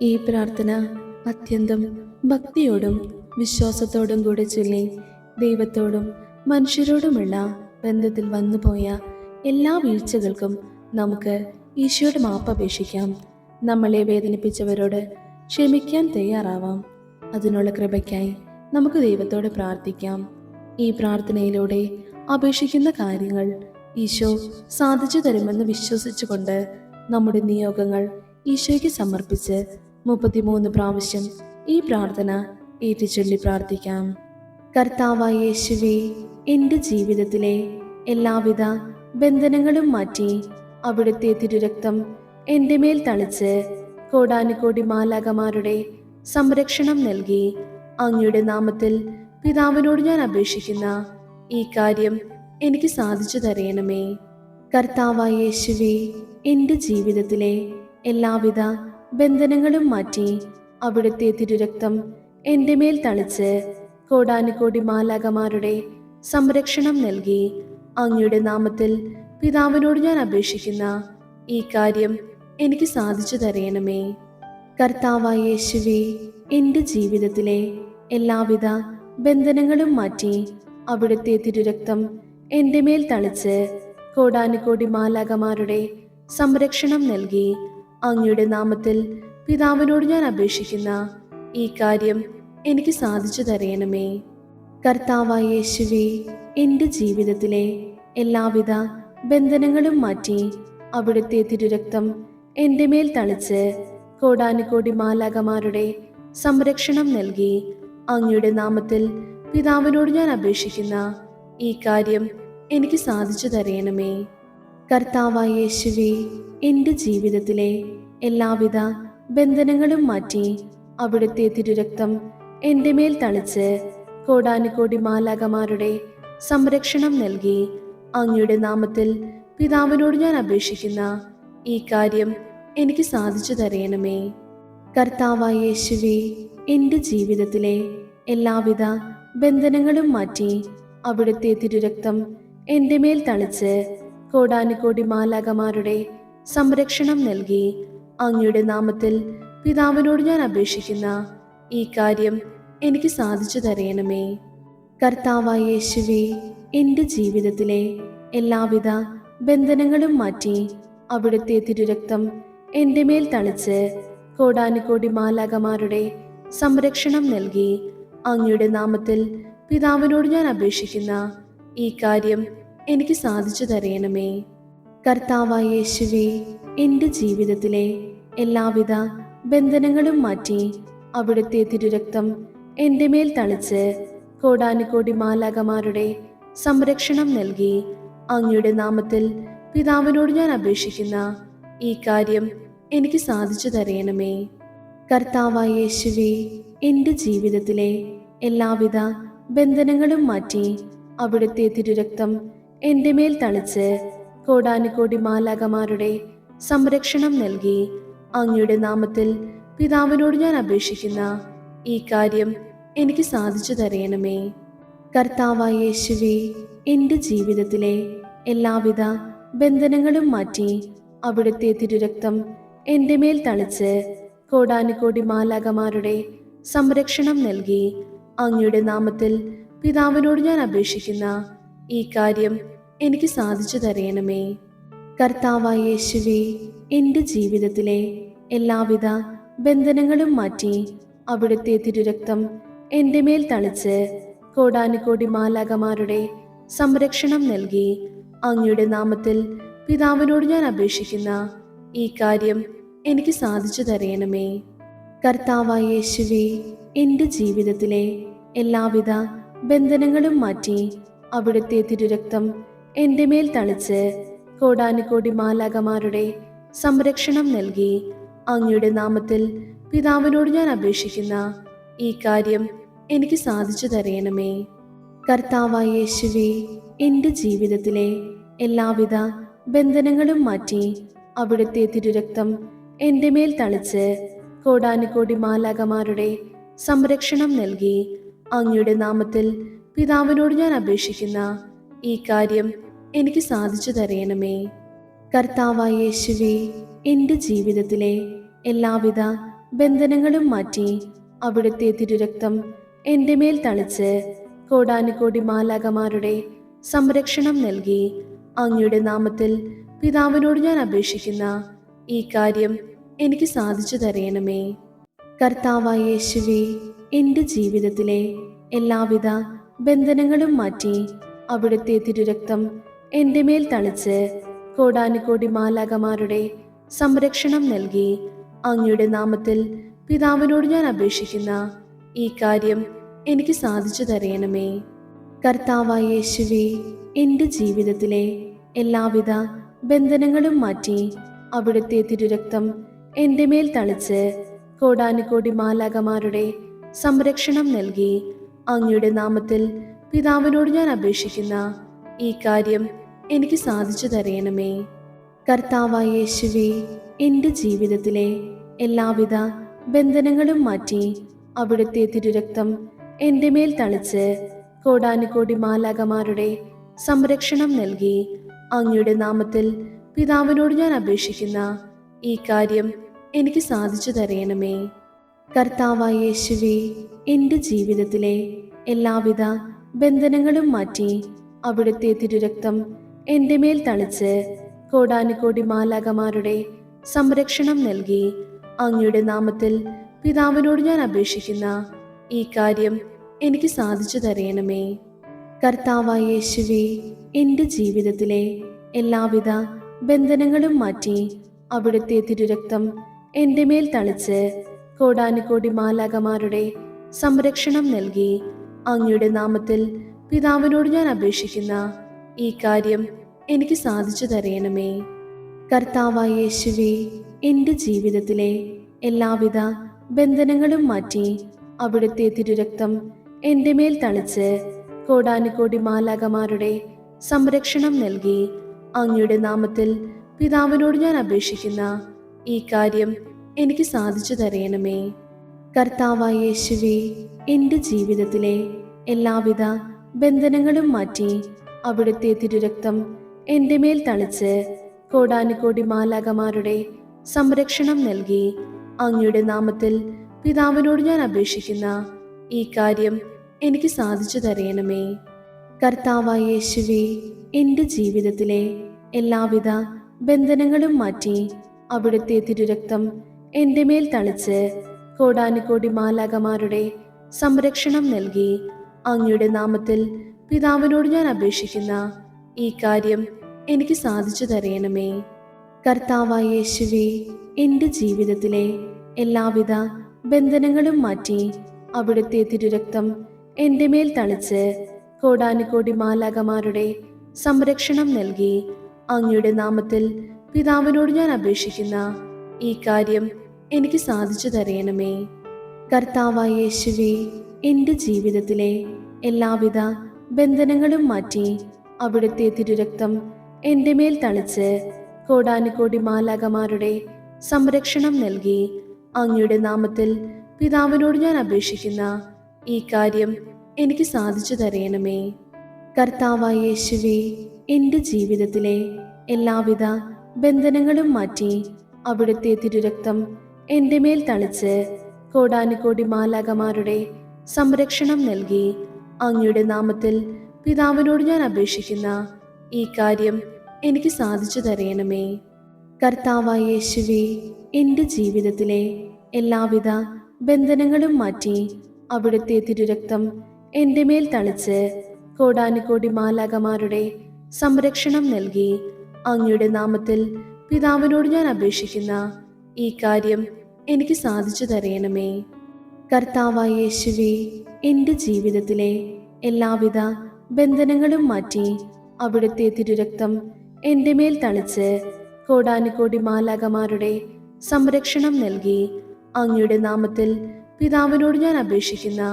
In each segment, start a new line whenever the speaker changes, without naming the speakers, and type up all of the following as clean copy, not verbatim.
ഈ പ്രാർത്ഥന അത്യന്തം ഭക്തിയോടും വിശ്വാസത്തോടും കൂടെ ചൊല്ലി ദൈവത്തോടും മനുഷ്യരോടുമുള്ള ബന്ധത്തിൽ വന്നുപോയ എല്ലാ വീഴ്ചകൾക്കും നമുക്ക് ഈശോയുടെ മാപ്പ് അപേക്ഷിക്കാം. നമ്മളെ വേദനിപ്പിച്ചവരോട് ക്ഷമിക്കാൻ തയ്യാറാവാം. അതിനുള്ള കൃപയ്ക്കായി നമുക്ക് ദൈവത്തോട് പ്രാർത്ഥിക്കാം. ഈ പ്രാർത്ഥനയിലൂടെ അപേക്ഷിക്കുന്ന കാര്യങ്ങൾ ഈശോ സാധിച്ചു തരുമെന്ന് വിശ്വസിച്ചുകൊണ്ട് നമ്മുടെ നിയോഗങ്ങൾ ഈശോയ്ക്ക് സമർപ്പിച്ച് 33 പ്രാവശ്യം ഈ പ്രാർത്ഥന ഏറ്റുചൊല്ലി പ്രാർത്ഥിക്കാം. കർത്താവായ യേശുവേ, എൻ്റെ ജീവിതത്തിലെ എല്ലാവിധ ബന്ധനങ്ങളും മാറ്റി അവിടുത്തെ തിരുരക്തം എൻ്റെ മേൽ തളിച്ച് കോടാനുകോടി മാലാഖമാരുടെ സംരക്ഷണം നൽകി അങ്ങയുടെ നാമത്തിൽ പിതാവിനോട് ഞാൻ അപേക്ഷിക്കുന്ന ഈ കാര്യം എനിക്ക് സാധിച്ചു തരയണമേ. കർത്താവായ യേശുവേ, എൻ്റെ ജീവിതത്തിലെ എല്ലാവിധ ബന്ധനങ്ങളും മാറ്റി അവിടുത്തെ തിരുരക്തം എൻ്റെ മേൽ തളിച്ച് കോടാനുകോടി മാലാഖമാരുടെ സംരക്ഷണം നൽകി അങ്ങയുടെ നാമത്തിൽ പിതാവിനോട് ഞാൻ അപേക്ഷിക്കുന്ന ഈ കാര്യം എനിക്ക് സാധിച്ചു തരയണമേ. കർത്താവായ യേശുവേ, എൻ്റെ ജീവിതത്തിലെ എല്ലാവിധ ബന്ധനങ്ങളും മാറ്റി അവിടുത്തെ തിരുരക്തം എൻ്റെ മേൽ തളിച്ച് കോടാനുകോടി മാലാഖമാരുടെ സംരക്ഷണം നൽകി അങ്ങയുടെ നാമത്തിൽ പിതാവിനോട് ഞാൻ അപേക്ഷിക്കുന്ന ഈ കാര്യം എനിക്ക് സാധിച്ചു തരയണമേ. കർത്താവായ യേശുവേ, എൻ്റെ ജീവിതത്തിലെ എല്ലാവിധ ബന്ധനങ്ങളും മാറ്റി അവിടുത്തെ തിരുരക്തം എൻ്റെ മേൽ തളിച്ച് കോടാനുകോടി മാലാഖമാരുടെ സംരക്ഷണം നൽകി അങ്ങയുടെ നാമത്തിൽ പിതാവിനോട് ഞാൻ അപേക്ഷിക്കുന്ന ഈ കാര്യം എനിക്ക് സാധിച്ചു തരയണമേ. കർത്താവായ യേശുവേ, എൻ്റെ ജീവിതത്തിലെ എല്ലാവിധ ബന്ധനങ്ങളും മാറ്റി അവിടുത്തെ തിരുരക്തം എൻ്റെ മേൽ തളിച്ച് കോടാനുകോടി മാലാഖമാരുടെ സംരക്ഷണം നൽകി അങ്ങയുടെ നാമത്തിൽ പിതാവിനോട് ഞാൻ അപേക്ഷിക്കുന്ന ഈ കാര്യം എനിക്ക് സാധിച്ചു തരയണമേ. കർത്താവായ യേശുവേ, എൻ്റെ ജീവിതത്തിലെ എല്ലാവിധ ബന്ധനങ്ങളും മാറ്റി അവിടുത്തെ തിരുരക്തം എൻ്റെ മേൽ തളിച്ച് കോടാനുകോടി മാലാഖമാരുടെ സംരക്ഷണം നൽകി അങ്ങയുടെ നാമത്തിൽ പിതാവിനോട് ഞാൻ അപേക്ഷിക്കുന്ന ഈ കാര്യം എനിക്ക് സാധിച്ചു തരയണമേ. കർത്താവായ യേശുവേ, എൻ്റെ ജീവിതത്തിലെ എല്ലാവിധ ബന്ധനങ്ങളും മാറ്റി അവിടുത്തെ തിരുരക്തം എൻ്റെ മേൽ തളിച്ച് കോടാനുകോടി മാലാഖമാരുടെ സംരക്ഷണം നൽകി അങ്ങയുടെ നാമത്തിൽ പിതാവിനോട് ഞാൻ അപേക്ഷിക്കുന്ന ഈ കാര്യം എനിക്ക് സാധിച്ചു തരയണമേ. കർത്താവായ യേശുവേ, എൻ്റെ ജീവിതത്തിലെ എല്ലാവിധ ബന്ധനങ്ങളും മാറ്റി അവിടുത്തെ തിരുരക്തം എൻ്റെ മേൽ തളിച്ച് കോടാനുകോടി മാലാഖമാരുടെ സംരക്ഷണം നൽകി അങ്ങയുടെ നാമത്തിൽ പിതാവിനോട് ഞാൻ അപേക്ഷിക്കുന്ന ഈ കാര്യം എനിക്ക് സാധിച്ചു തരയണമേ. കർത്താവായ യേശുവേ, എൻ്റെ ജീവിതത്തിലെ എല്ലാവിധ ബന്ധനങ്ങളും മാറ്റി അവിടുത്തെ തിരുരക്തം എൻ്റെ മേൽ തളിച്ച് കോടാനുകോടി മാലാഖമാരുടെ സംരക്ഷണം നൽകി അങ്ങയുടെ നാമത്തിൽ പിതാവിനോട് ഞാൻ അപേക്ഷിക്കുന്ന ഈ കാര്യം എനിക്ക് സാധിച്ചു തരയണമേ. കർത്താവായ യേശുവേ, എൻ്റെ ജീവിതത്തിലെ എല്ലാവിധ ബന്ധനങ്ങളും മാറ്റി അവിടുത്തെ തിരുരക്തം എൻ്റെ മേൽ തളിച്ച് കോടാനുകോടി മാലാഖമാരുടെ സംരക്ഷണം നൽകി അങ്ങയുടെ നാമത്തിൽ പിതാവിനോട് ഞാൻ അപേക്ഷിക്കുന്ന ഈ കാര്യം എനിക്ക് സാധിച്ചു തരയണമേ. കർത്താവായ യേശുവേ, എൻ്റെ ജീവിതത്തിലെ എല്ലാവിധ ബന്ധനങ്ങളും മാറ്റി അവിടുത്തെ തിരുരക്തം എൻ്റെ മേൽ തളിച്ച് കോടാനുകോടി മാലാഖമാരുടെ സംരക്ഷണം നൽകി അങ്ങയുടെ നാമത്തിൽ പിതാവിനോട് ഞാൻ അപേക്ഷിക്കുന്ന ഈ കാര്യം എനിക്ക് സാധിച്ചു തരയണമേ. കർത്താവായ യേശുവേ, എൻ്റെ ജീവിതത്തിലെ എല്ലാവിധ ബന്ധനങ്ങളും മാറ്റി അവിടുത്തെ തിരുരക്തം എൻ്റെ മേൽ തളിച്ച് കോടാനുകോടി മാലാഖമാരുടെ സംരക്ഷണം നൽകി അങ്ങയുടെ നാമത്തിൽ പിതാവിനോട് ഞാൻ അപേക്ഷിക്കുന്ന ഈ കാര്യം എനിക്ക് സാധിച്ചു തരയണമേ. കർത്താവായ യേശുവേ, എൻ്റെ ജീവിതത്തിലെ എല്ലാവിധ ബന്ധനങ്ങളും മാറ്റി അവിടുത്തെ തിരുരക്തം എൻ്റെ മേൽ തളിച്ച് കോടാനുകോടി മാലാഖമാരുടെ സംരക്ഷണം നൽകി അങ്ങയുടെ നാമത്തിൽ പിതാവിനോട് ഞാൻ അപേക്ഷിക്കുന്ന ഈ കാര്യം എനിക്ക് സാധിച്ചു തരയണമേ. കർത്താവായ യേശുവേ, എൻ്റെ ജീവിതത്തിലെ എല്ലാവിധ ബന്ധനങ്ങളും മാറ്റി അവിടുത്തെ തിരുരക്തം എൻ്റെ മേൽ തളിച്ച് കോടാനുകോടി മാലാഖമാരുടെ സംരക്ഷണം നൽകി അങ്ങയുടെ നാമത്തിൽ പിതാവിനോട് ഞാൻ അപേക്ഷിക്കുന്ന ഈ കാര്യം എനിക്ക് സാധിച്ചു തരയണമേ. കർത്താവായ യേശുവേ, എൻ്റെ ജീവിതത്തിലെ എല്ലാവിധ ബന്ധനങ്ങളും മാറ്റി അവിടുത്തെ തിരുരക്തം എൻ്റെ മേൽ തളിച്ച് കോടാനുകോടി മാലാഖമാരുടെ സംരക്ഷണം നൽകി അങ്ങയുടെ നാമത്തിൽ പിതാവിനോട് ഞാൻ അപേക്ഷിക്കുന്ന ഈ കാര്യം എനിക്ക് സാധിച്ചു തരയണമേ. കർത്താവായ യേശുവേ, എൻ്റെ ജീവിതത്തിലെ എല്ലാവിധ ബന്ധനങ്ങളും മാറ്റി അവിടുത്തെ തിരുരക്തം എൻ്റെ മേൽ തളിച്ച് കോടാനുകോടി മാലാഖമാരുടെ സംരക്ഷണം നൽകി അങ്ങയുടെ നാമത്തിൽ പിതാവിനോട് ഞാൻ അപേക്ഷിക്കുന്ന ഈ കാര്യം എനിക്ക് സാധിച്ചു തരയണമേ. കർത്താവായ യേശുവേ, എൻ്റെ ജീവിതത്തിലെ എല്ലാവിധ ബന്ധനങ്ങളും മാറ്റി അവിടുത്തെ തിരുരക്തം എൻ്റെ മേൽ തളിച്ച് കോടാനുകോടി മാലാഖമാരുടെ സംരക്ഷണം നൽകി അങ്ങയുടെ നാമത്തിൽ പിതാവിനോട് ഞാൻ അപേക്ഷിക്കുന്ന ഈ കാര്യം എനിക്ക് സാധിച്ചു തരയണമേ. കർത്താവായ യേശുവേ, എൻ്റെ ജീവിതത്തിലെ എല്ലാവിധ ബന്ധനങ്ങളും മാറ്റി അവിടുത്തെ തിരുരക്തം എൻ്റെ മേൽ തളിച്ച് കോടാനുകോടി മാലാഖമാരുടെ സംരക്ഷണം നൽകി അങ്ങയുടെ നാമത്തിൽ പിതാവിനോട് ഞാൻ അപേക്ഷിക്കുന്ന ഈ കാര്യം എനിക്ക് സാധിച്ചു തരയണമേ. കർത്താവായ യേശുവേ, എൻ്റെ ജീവിതത്തിലെ എല്ലാവിധ ബന്ധനങ്ങളും മാറ്റി അവിടുത്തെ തിരുരക്തം എൻ്റെ മേൽ തളിച്ച് കോടാനുകോടി മാലാഖമാരുടെ സംരക്ഷണം നൽകി അങ്ങയുടെ നാമത്തിൽ പിതാവിനോട് ഞാൻ അപേക്ഷിക്കുന്ന ഈ കാര്യം എനിക്ക് സാധിച്ചു തരയണമേ. കർത്താവായ യേശുവേ, എൻ്റെ ജീവിതത്തിലെ എല്ലാവിധ ബന്ധനങ്ങളും മാറ്റി അവിടുത്തെ തിരുരക്തം എൻ്റെ മേൽ തളിച്ച് കോടാനുകോടി മാലാഖമാരുടെ സംരക്ഷണം നൽകി അങ്ങയുടെ നാമത്തിൽ പിതാവിനോട് ഞാൻ അപേക്ഷിക്കുന്ന ഈ കാര്യം എനിക്ക് സാധിച്ചു തരയണമേ. കർത്താവായ യേശുവേ, എൻ്റെ ജീവിതത്തിലെ എല്ലാവിധ ബന്ധനങ്ങളും മാറ്റി അവിടുത്തെ തിരുരക്തം എൻ്റെ മേൽ തളിച്ച് കോടാനുകോടി മാലാഖമാരുടെ സംരക്ഷണം നൽകി അങ്ങയുടെ നാമത്തിൽ പിതാവിനോട് ഞാൻ അപേക്ഷിക്കുന്ന ഈ കാര്യം എനിക്ക് സാധിച്ചു തരയണമേ. കർത്താവായ യേശുവേ, എൻ്റെ ജീവിതത്തിലെ എല്ലാവിധ ബന്ധനങ്ങളും മാറ്റി അവിടുത്തെ തിരുരക്തം എൻ്റെ മേൽ തളിച്ച് കോടാനുകോടി മാലാഖമാരുടെ സംരക്ഷണം നൽകി അങ്ങയുടെ നാമത്തിൽ പിതാവിനോട് ഞാൻ അപേക്ഷിക്കുന്ന ഈ കാര്യം എനിക്ക് സാധിച്ചു തരയണമേ. കർത്താവായ യേശുവേ, എൻ്റെ ജീവിതത്തിലെ എല്ലാവിധ ബന്ധനങ്ങളും മാറ്റി അവിടുത്തെ തിരുരക്തം എൻ്റെ മേൽ തളിച്ച് കോടാനുകോടി മാലാഖമാരുടെ സംരക്ഷണം നൽകി അങ്ങയുടെ നാമത്തിൽ പിതാവിനോട് ഞാൻ അപേക്ഷിക്കുന്ന ഈ കാര്യം എനിക്ക് സാധിച്ചു തരയണമേ. കർത്താവായ യേശുവേ, എൻ്റെ ജീവിതത്തിലെ എല്ലാവിധ ബന്ധനങ്ങളും മാറ്റി അവിടുത്തെ തിരുരക്തം എൻ്റെ മേൽ തളിച്ച് കോടാനുകോടി മാലാഖമാരുടെ സംരക്ഷണം നൽകി അങ്ങയുടെ നാമത്തിൽ പിതാവിനോട് ഞാൻ അപേക്ഷിക്കുന്ന ഈ കാര്യം എനിക്ക് സാധിച്ചു തരയണമേ. കർത്താവായ യേശുവേ, എൻ്റെ ജീവിതത്തിലെ എല്ലാവിധ ബന്ധനങ്ങളും മാറ്റി അവിടുത്തെ തിരുരക്തം എൻ്റെ മേൽ തളിച്ച് കോടാനുകോടി മാലാഖമാരുടെ സംരക്ഷണം നൽകി അങ്ങയുടെ നാമത്തിൽ പിതാവിനോട് ഞാൻ അപേക്ഷിക്കുന്ന ഈ കാര്യം എനിക്ക് സാധിച്ചു തരയണമേ. കർത്താവായ യേശുവേ, എൻ്റെ ജീവിതത്തിലെ എല്ലാവിധ ബന്ധനങ്ങളും മാറ്റി അവിടുത്തെ തിരുരക്തം എൻ്റെ മേൽ തളിച്ച് കോടാനുകോടി മാലാഖമാരുടെ സംരക്ഷണം നൽകി അങ്ങയുടെ നാമത്തിൽ പിതാവിനോട് ഞാൻ അപേക്ഷിക്കുന്ന ഈ കാര്യം എനിക്ക് സാധിച്ചു തരയണമേ. കർത്താവായ യേശുവേ, എൻ്റെ ജീവിതത്തിലെ എല്ലാവിധ ബന്ധനങ്ങളും മാറ്റി അവിടുത്തെ തിരുരക്തം എൻ്റെ മേൽ തളിച്ച് കോടാനുകോടി മാലാഖമാരുടെ സംരക്ഷണം നൽകി അങ്ങയുടെ നാമത്തിൽ പിതാവിനോട് ഞാൻ അപേക്ഷിക്കുന്ന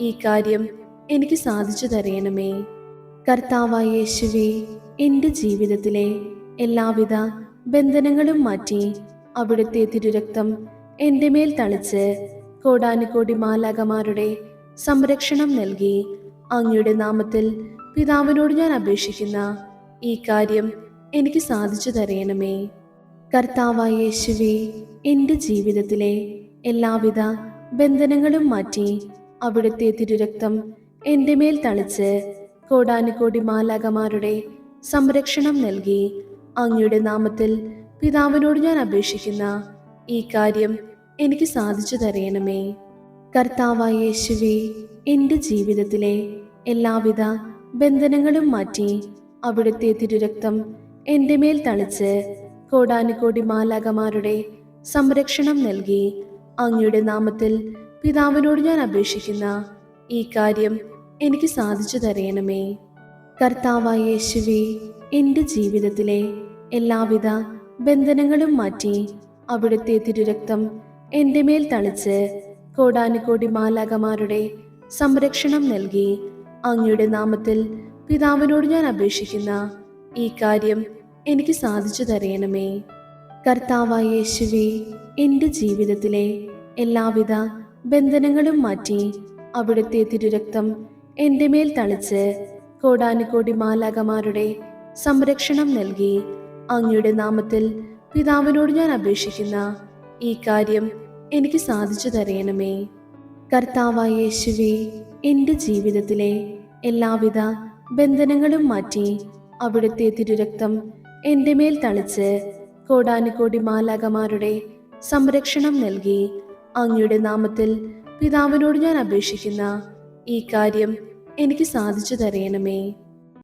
ഈ കാര്യം എനിക്ക് സാധിച്ചു തരയണമേ. കർത്താവായ യേശുവേ, എൻ്റെ ജീവിതത്തിലെ എല്ലാവിധ ബന്ധനങ്ങളും മാറ്റി അവിടുത്തെ തിരുരക്തം എൻ്റെ മേൽ തളിച്ച് കോടാനുകോടി മാലാഖമാരുടെ സംരക്ഷണം നൽകി അങ്ങയുടെ നാമത്തിൽ പിതാവിനോട് ഞാൻ അപേക്ഷിക്കുന്ന ഈ കാര്യം എനിക്ക് സാധിച്ചു തരയണമേ. കർത്താവായ യേശുവേ, എൻ്റെ ജീവിതത്തിലെ എല്ലാവിധ ബന്ധനങ്ങളും മാറ്റി അവിടുത്തെ തിരുരക്തം എൻ്റെ മേൽ തളിച്ച് കോടാനുകോടി മാലാകമാരുടെ സംരക്ഷണം നൽകി അങ്ങയുടെ നാമത്തിൽ പിതാവിനോട് ഞാൻ അപേക്ഷിക്കുന്ന ഈ കാര്യം എനിക്ക് സാധിച്ചു തരയണമേ. കർത്താവായ യേശുവേ, എൻ്റെ ജീവിതത്തിലെ എല്ലാവിധ ബന്ധനങ്ങളും മാറ്റി അവിടുത്തെ തിരുരക്തം എൻ്റെ മേൽ തളിച്ച് കോടാനുകോടി മാലാകമാരുടെ സംരക്ഷണം നൽകി അങ്ങയുടെ നാമത്തിൽ പിതാവിനോട് ഞാൻ അപേക്ഷിക്കുന്ന ഈ കാര്യം എനിക്ക് സാധിച്ചു തരയണമേ. കർത്താവായ യേശുവേ, എൻ്റെ ജീവിതത്തിലെ എല്ലാവിധ ബന്ധനങ്ങളും മാറ്റി അവിടുത്തെ തിരുരക്തം എൻ്റെ മേൽ തളിച്ച് കോടാനുകോടി മാലാകമാരുടെ സംരക്ഷണം നൽകി അങ്ങയുടെ നാമത്തിൽ പിതാവിനോട് ഞാൻ അപേക്ഷിക്കുന്ന ഈ കാര്യം എനിക്ക് സാധിച്ചു തരയണമേ. കർത്താവായ യേശുവേ, എൻ്റെ ജീവിതത്തിലെ എല്ലാവിധ ബന്ധനങ്ങളും മാറ്റി അവിടുത്തെ തിരുരക്തം എൻ്റെ മേൽ തളിച്ച് കോടാനുകോടി മാലാകമാരുടെ സംരക്ഷണം നൽകി അങ്ങയുടെ നാമത്തിൽ പിതാവിനോട് ഞാൻ അപേക്ഷിക്കുന്ന ഈ കാര്യം എനിക്ക് സാധിച്ചു തരയണമേ. കർത്താവായ യേശുവേ, എൻ്റെ ജീവിതത്തിലെ എല്ലാവിധ ബന്ധനങ്ങളും മാറ്റി അവിടുത്തെ തിരുരക്തം എൻ്റെ മേൽ തളിച്ച് കോടാനുകോടി മാലാകമാരുടെ സംരക്ഷണം നൽകി അങ്ങയുടെ നാമത്തിൽ പിതാവിനോട് ഞാൻ അപേക്ഷിക്കുന്ന ഈ കാര്യം എനിക്ക് സാധിച്ചു തരയണമേ.